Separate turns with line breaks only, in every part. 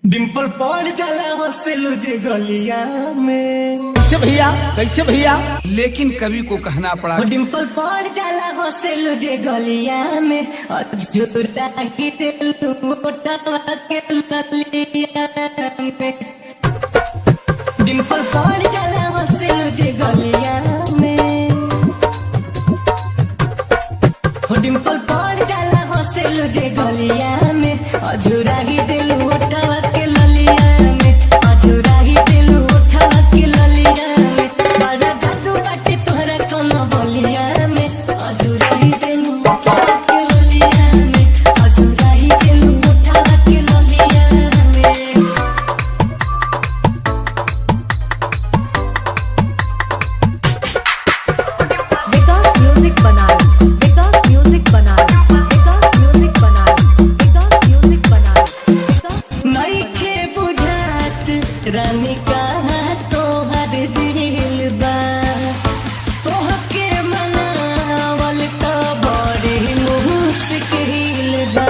डिम्पल पड़ जाला हंसलू जे गलिया में।
कैसे भैया, कैसे भैया?
लेकिन कवि को कहना पड़ा।
डिम्पल पड़ जाला हंसलू जे गलिया में, झूठा ही दिल मोटवा के ललिया में। डिम्पल पड़ जाला हंसलू जे गलिया में, डिम्पल पड़ जाला हंसलू जे गलिया में, झूठा ही दिल मोटवा के ललिया में, झूठा ही दिल मोटवा के ललिया में। बड़ा जादू बाटे तोहरा कोनो बलिया में, झूठा ही दिल मोटवा के ललिया में, झूठा ही दिल मोटवा के ललिया में।
विकास म्यूजिक बनारस, विकास म्यूजिक बनारस, विकास म्यूजिक बनारस, विकास म्यूजिक बनारस।
नइखे बुझात रानी कहाँ तोहर दिल बा, तोहके मनावल तो बड़ी मुश्किल बा।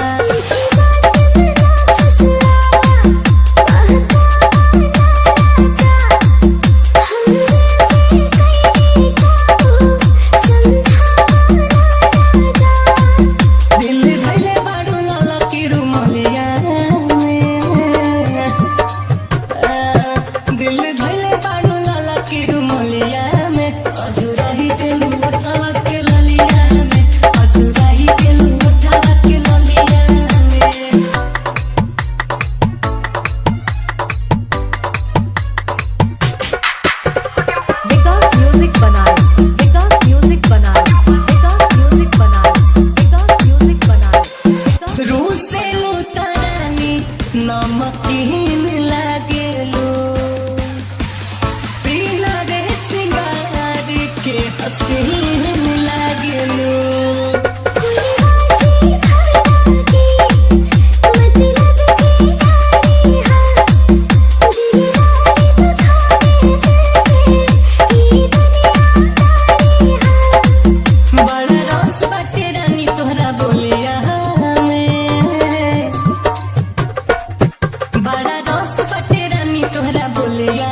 दिल धइले बारू लाला की रुमालिया में, दिल धइले बारू लाला की रुमालिया में, झूठा ही दिल मोटवा के ललिया में, झूठा ही दिल मोटवा के ललिया में।
विकास म्यूजिक बनारस, विकास म्यूजिक बनारस, विकास म्यूजिक बनारस, विकास म्यूजिक बनारस।
रूह से लुटानी नमकीन लागेलो, पीला रे सिंगार के हसीन लागेलो। बड़ा रस बाटे रानी तोहरा बोलिया में, बड़ा रस बाटे रानी तोहरा बोलिया